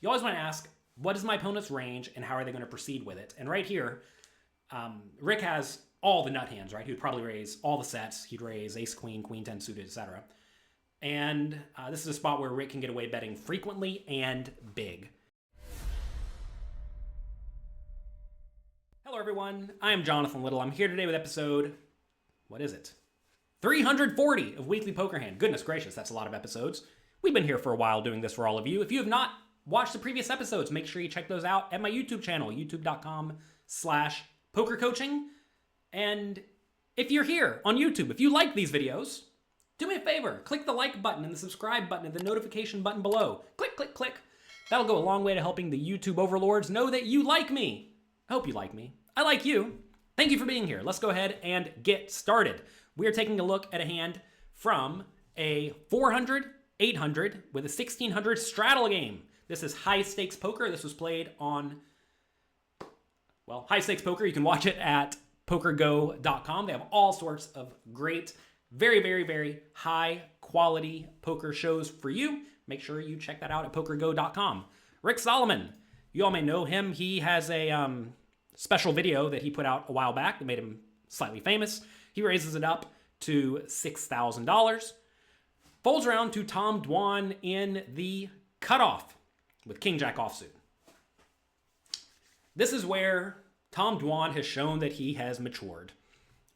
you always want to ask, what is my opponent's range and how are they going to proceed with it? And right here, Rick has all the nut hands, right? He would probably raise all the sets. He'd raise ace, queen, queen 10 suited, etc. And this is a spot where Rick can get away betting frequently and big. Hello, everyone. I am Jonathan Little. I'm here today with episode, what is it? 340 of Weekly Poker Hand. Goodness gracious, that's a lot of episodes. We've been here for a while doing this for all of you. If you have not watched the previous episodes, make sure you check those out at my YouTube channel, youtube.com/pokercoaching. And if you're here on YouTube, if you like these videos, do me a favor. Click the like button and the subscribe button and the notification button below. Click, click, click. That'll go a long way to helping the YouTube overlords know that you like me. I hope you like me. I like you. Thank you for being here. Let's go ahead and get started. We are taking a look at a hand from a 400, 800 with a 1600 straddle game. This is high stakes poker. This was played on, well, high stakes poker. You can watch it at PokerGo.com. They have all sorts of great, very, very, very high quality poker shows for you. Make sure you check that out at PokerGo.com. Rick Salomon, you all may know him. He has a special video that he put out a while back that made him slightly famous. He raises it up to $6,000. Folds around to Tom Dwan in the cutoff with King Jack offsuit. This is where Tom Dwan has shown that he has matured.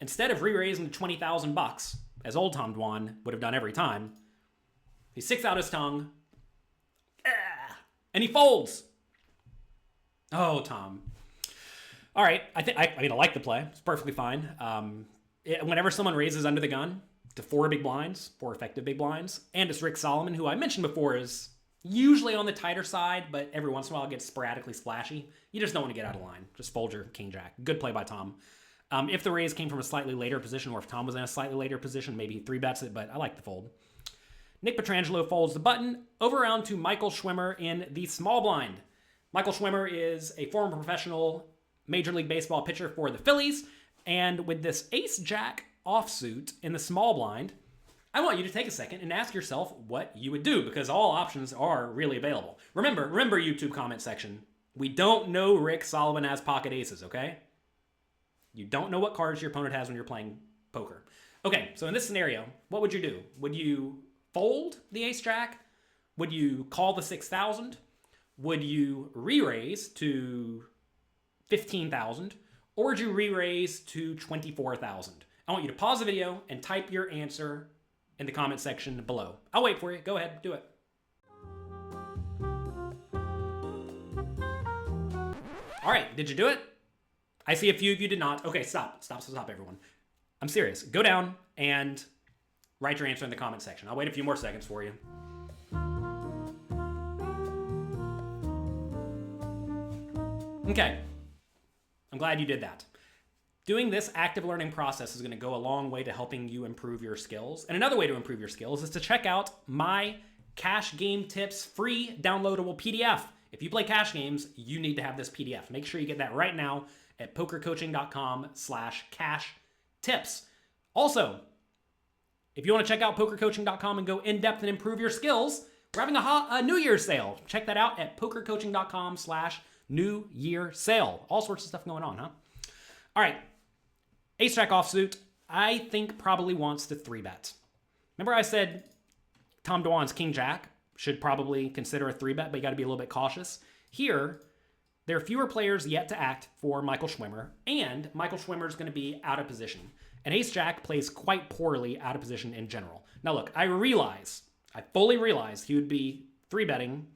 Instead of re-raising to $20,000, as old Tom Dwan would have done every time, he sticks out his tongue, and he folds. Oh, Tom. All right, I like the play. It's perfectly fine. Whenever someone raises under the gun to 4 big blinds, 4 effective big blinds, and it's Rick Salomon, who I mentioned before is usually on the tighter side, but every once in a while gets sporadically splashy. You just don't want to get out of line. Just fold your king jack. Good play by Tom. If the raise came from a slightly later position, or if Tom was in a slightly later position, maybe he 3-bets it, but I like the fold. Nick Petrangelo folds the button over around to Michael Schwimer in the small blind. Michael Schwimer is a former professional Major League Baseball pitcher for the Phillies, and with this ace-jack offsuit in the small blind, I want you to take a second and ask yourself what you would do, because all options are really available. Remember YouTube comment section, we don't know Rick Salomon has pocket aces, okay? You don't know what cards your opponent has when you're playing poker. Okay, so in this scenario, what would you do? Would you fold the ace-jack? Would you call the 6,000? Would you re-raise to 15,000? Or would you re-raise to 24,000? I want you to pause the video and type your answer in the comment section below. I'll wait for you. Go ahead, do it. All right, did you do it? I see a few of you did not. Okay, stop, everyone. I'm serious. Go down and write your answer in the comment section. I'll wait a few more seconds for you. Okay. I'm glad you did that. Doing this active learning process is going to go a long way to helping you improve your skills. And another way to improve your skills is to check out my Cash Game Tips free downloadable PDF. If you play cash games, you need to have this PDF. Make sure you get that right now at pokercoaching.com/cash tips. Also, if you want to check out pokercoaching.com and go in depth and improve your skills, we're having a New Year's sale. Check that out at pokercoaching.com/New Year sale. All sorts of stuff going on, huh? All right. Ace-jack offsuit, I think probably wants to 3-bet. Remember I said Tom Dwan's king-jack should probably consider a 3-bet, but you got to be a little bit cautious. Here, there are fewer players yet to act for Michael Schwimer, and Michael Schwimer is going to be out of position. And ace-jack plays quite poorly out of position in general. Now look, I fully realize he would be 3-betting,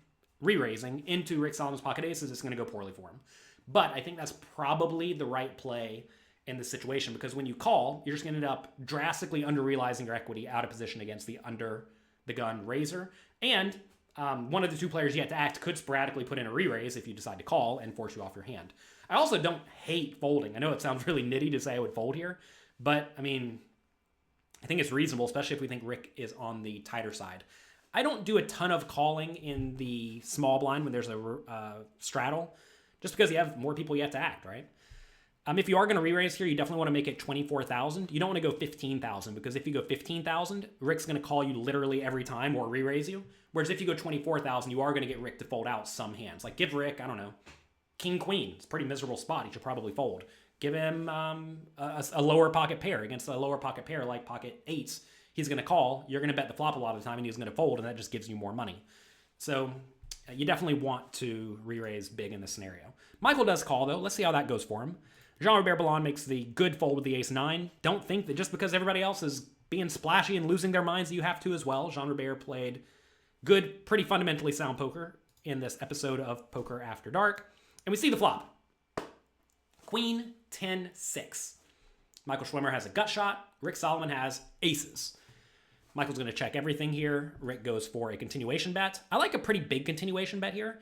re-raising into Rick Salomon's pocket aces. It's going to go poorly for him. But I think that's probably the right play in this situation, because when you call, you're just going to end up drastically under-realizing your equity out of position against the under-the-gun raiser. And one of the 2 players yet to act could sporadically put in a re-raise if you decide to call and force you off your hand. I also don't hate folding. I know it sounds really nitty to say I would fold here, but I mean, I think it's reasonable, especially if we think Rick is on the tighter side. I don't do a ton of calling in the small blind when there's a straddle, just because you have more people yet to act, right? If you are going to re-raise here, you definitely want to make it 24,000. You don't want to go 15,000 because if you go 15,000, Rick's going to call you literally every time or re-raise you. Whereas if you go 24,000, you are going to get Rick to fold out some hands. Like give Rick, I don't know, King Queen. It's a pretty miserable spot. He should probably fold. Give him a lower pocket pair against a lower pocket pair like pocket eights. He's going to call. You're going to bet the flop a lot of the time, and he's going to fold, and that just gives you more money. So you definitely want to re-raise big in this scenario. Michael does call, though. Let's see how that goes for him. Jean-Robert Ballon makes the good fold with the ace-9. Don't think that just because everybody else is being splashy and losing their minds that you have to as well. Jean-Robert played good, pretty fundamentally sound poker in this episode of Poker After Dark. And we see the flop. Queen, 10, 6. Michael Schwimer has a gut shot. Rick Salomon has aces. Michael's going to check everything here. Rick goes for a continuation bet. I like a pretty big continuation bet here.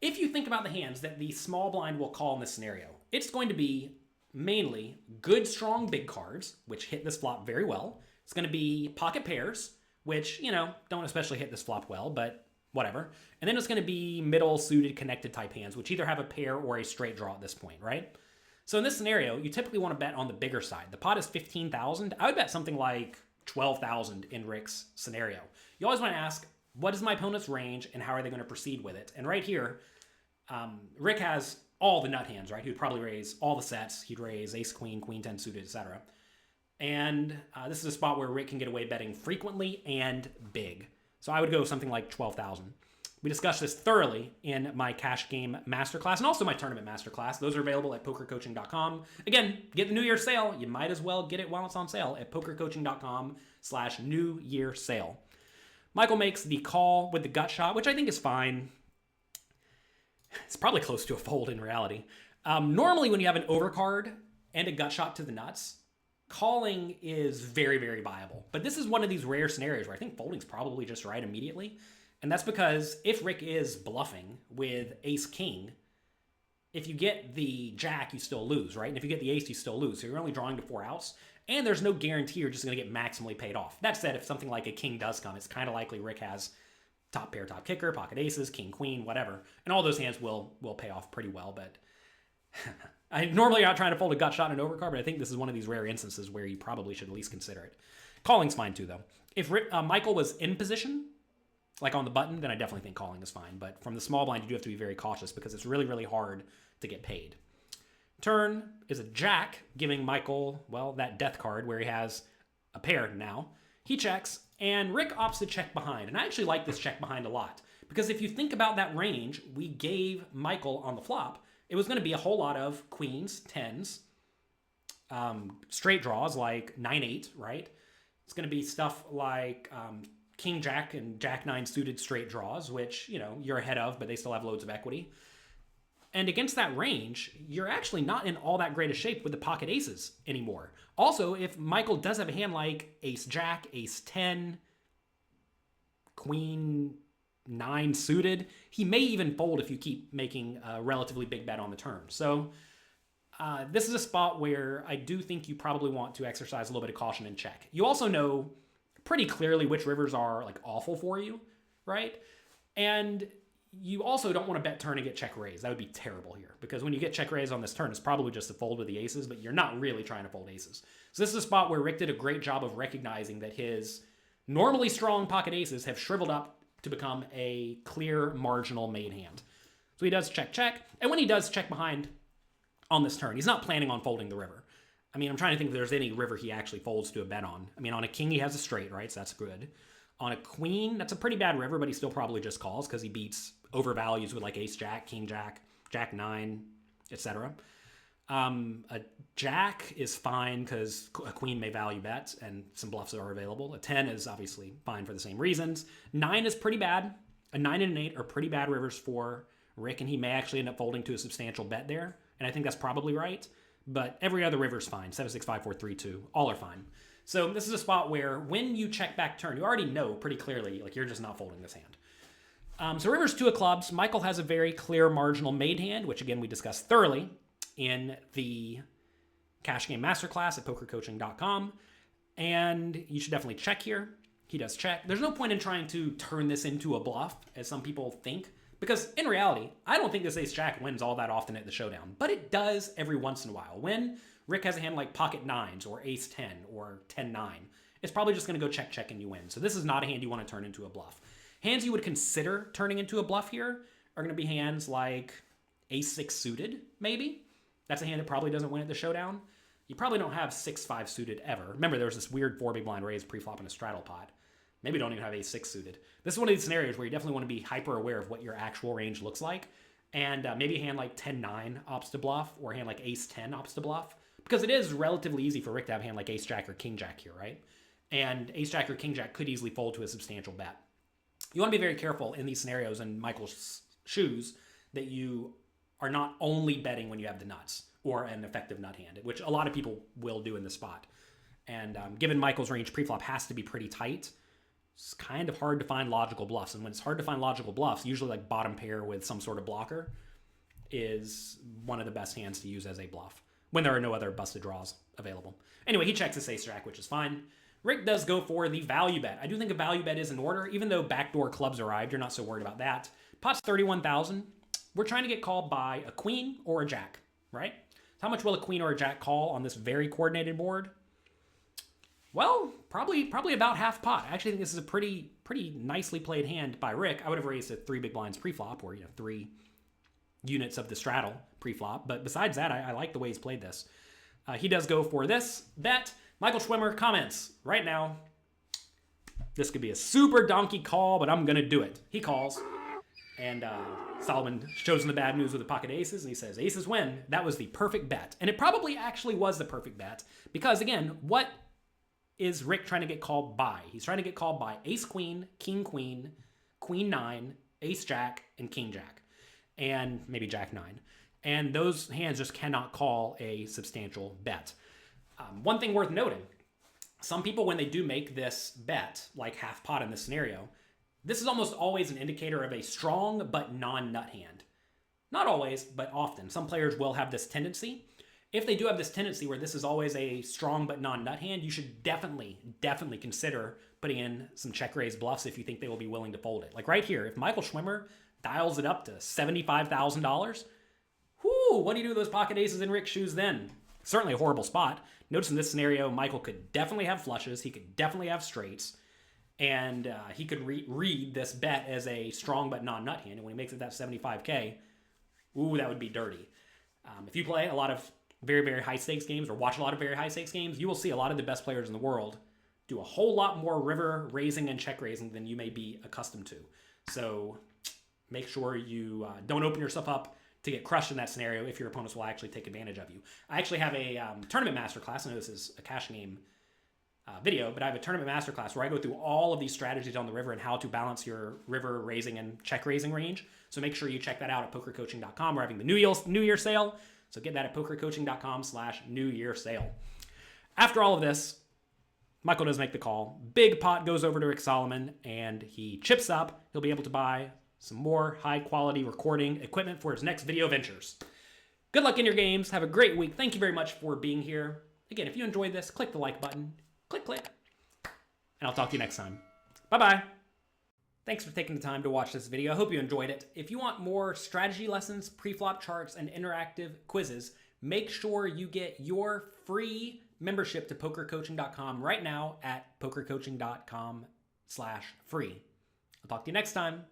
If you think about the hands that the small blind will call in this scenario, it's going to be mainly good, strong, big cards, which hit this flop very well. It's going to be pocket pairs, which, don't especially hit this flop well, but whatever. And then it's going to be middle suited connected type hands, which either have a pair or a straight draw at this point, right? So in this scenario, you typically want to bet on the bigger side. The pot is 15,000. I would bet something like 12,000 in Rick's scenario. You always want to ask, what is my opponent's range and how are they going to proceed with it? And right here, Rick has all the nut hands, right? He would probably raise all the sets. He'd raise ace, queen, queen 10 suited, etc. And this is a spot where Rick can get away betting frequently and big. So I would go something like 12,000. We discussed this thoroughly in my cash game masterclass and also my tournament masterclass. Those are available at pokercoaching.com. Again, get the New Year sale. You might as well get it while it's on sale at pokercoaching.com/New Year sale. Michael makes the call with the gut shot, which I think is fine. It's probably close to a fold in reality. Normally, when you have an overcard and a gut shot to the nuts, calling is very, very viable. But this is one of these rare scenarios where I think folding's probably just right immediately. And that's because if Rick is bluffing with ace-king, if you get the jack, you still lose, right? And if you get the ace, you still lose. So you're only drawing to 4 outs. And there's no guarantee you're just going to get maximally paid off. That said, if something like a king does come, it's kind of likely Rick has top pair, top kicker, pocket aces, king, queen, whatever. And all those hands will pay off pretty well. But I'm normally not trying to fold a gut shot in an overcard, but I think this is one of these rare instances where you probably should at least consider it. Calling's fine too, though. If Michael was in position, like on the button, then I definitely think calling is fine. But from the small blind, you do have to be very cautious because it's really, really hard to get paid. Turn is a jack, giving Michael, well, that death card where he has a pair now. He checks, and Rick opts to check behind. And I actually like this check behind a lot because if you think about that range we gave Michael on the flop, it was going to be a whole lot of queens, tens, straight draws like 9-8, right? It's going to be stuff like king jack and jack 9 suited straight draws, which, you're ahead of, but they still have loads of equity. And against that range, you're actually not in all that great a shape with the pocket aces anymore. Also, if Michael does have a hand like ace jack, ace 10, queen 9 suited, he may even fold if you keep making a relatively big bet on the turn. So this is a spot where I do think you probably want to exercise a little bit of caution and check. You also know pretty clearly which rivers are like awful for you, right? And you also don't want to bet turn and get check raise. That would be terrible here because when you get check raise on this turn, it's probably just a fold with the aces, but you're not really trying to fold aces. So this is a spot where Rick did a great job of recognizing that his normally strong pocket aces have shriveled up to become a clear marginal made hand. So he does check, check. And when he does check behind on this turn, he's not planning on folding the river. I mean, I'm trying to think if there's any river he actually folds to a bet on. I mean, on a king, he has a straight, right? So that's good. On a queen, that's a pretty bad river, but he still probably just calls because he beats overvalues with like ace jack, king jack, jack 9, etc. A jack is fine because a queen may value bets and some bluffs are available. A 10 is obviously fine for the same reasons. 9 is pretty bad. A 9 and an 8 are pretty bad rivers for Rick, and he may actually end up folding to a substantial bet there. And I think that's probably right. But every other river is fine. 7, 6, 5, 4, 3, 2. All are fine. So this is a spot where when you check back turn, you already know pretty clearly, like you're just not folding this hand. So river's 2 of clubs. Michael has a very clear marginal made hand, which again we discussed thoroughly in the cash game masterclass at pokercoaching.com. And you should definitely check here. He does check. There's no point in trying to turn this into a bluff, as some people think, Because in reality, I don't think this ace-jack wins all that often at the showdown, but it does every once in a while. When Rick has a hand like pocket nines or ace-10 or 10-9, it's probably just going to go check-check and you win. So this is not a hand you want to turn into a bluff. Hands you would consider turning into a bluff here are going to be hands like ace-6 suited, maybe. That's a hand that probably doesn't win at the showdown. You probably don't have 6-5 suited ever. Remember, there was this weird 4 big blind raise pre-flop in a straddle pot. Maybe don't even have ace-6 suited. This is one of these scenarios where you definitely want to be hyper aware of what your actual range looks like. And maybe a hand like 10-9 opts to bluff, or a hand like ace-10 opts to bluff. Because it is relatively easy for Rick to have a hand like ace-jack or king-jack here, right? And ace-jack or king-jack could easily fold to a substantial bet. You want to be very careful in these scenarios in Michael's shoes that you are not only betting when you have the nuts or an effective nut hand, which a lot of people will do in this spot. And given Michael's range preflop has to be pretty tight, it's kind of hard to find logical bluffs. And when it's hard to find logical bluffs, usually like bottom pair with some sort of blocker is one of the best hands to use as a bluff when there are no other busted draws available. Anyway, he checks his ace-jack, which is fine. Rick does go for the value bet. I do think a value bet is in order. Even though backdoor clubs arrived, you're not so worried about that. Pot's 31,000. We're trying to get called by a queen or a jack, right? How much will a queen or a jack call on this very coordinated board? Well, probably about half pot. I actually think this is a pretty nicely played hand by Rick. I would have raised it 3 big blinds pre-flop, or 3 units of the straddle pre-flop. But besides that, I like the way he's played this. He does go for this bet. Michael Schwimer comments right now. This could be a super donkey call, but I'm gonna do it. He calls, and Salomon shows him the bad news with the pocket aces, and he says, aces win. That was the perfect bet. And it probably actually was the perfect bet, because again, what is Rick trying to get called by? He's trying to get called by ace-queen, king-queen, queen-9, ace-jack, and king-jack, and maybe jack-9. And those hands just cannot call a substantial bet. One thing worth noting, some people, when they do make this bet, like half pot in this scenario, this is almost always an indicator of a strong but non-nut hand. Not always, but often. Some players will have this tendency. If they do have this tendency where this is always a strong but non-nut hand, you should definitely consider putting in some check raise bluffs if you think they will be willing to fold it. Like right here, if Michael Schwimer dials it up to $75,000, whoo, what do you do with those pocket aces in Rick's shoes then? Certainly a horrible spot. Notice in this scenario, Michael could definitely have flushes. He could definitely have straights. And he could read this bet as a strong but non-nut hand. And when he makes it that 75K, ooh, that would be dirty. If you play a lot of very, very high stakes games or watch a lot of very high stakes games, you will see a lot of the best players in the world do a whole lot more river raising and check raising than you may be accustomed to. So make sure you don't open yourself up to get crushed in that scenario if your opponents will actually take advantage of you. I actually have a tournament masterclass. I know this is a cash game video, but I have a tournament masterclass where I go through all of these strategies on the river and how to balance your river raising and check raising range. So make sure you check that out at pokercoaching.com. We're having the New Year sale. So get that at pokercoaching.com/New Year sale. After all of this, Michael does make the call. Big pot goes over to Rick Salomon and he chips up. He'll be able to buy some more high-quality recording equipment for his next video ventures. Good luck in your games. Have a great week. Thank you very much for being here. Again, if you enjoyed this, click the like button. Click. And I'll talk to you next time. Bye-bye. Thanks for taking the time to watch this video. I hope you enjoyed it. If you want more strategy lessons, pre-flop charts, and interactive quizzes, make sure you get your free membership to pokercoaching.com right now at pokercoaching.com/free. I'll talk to you next time.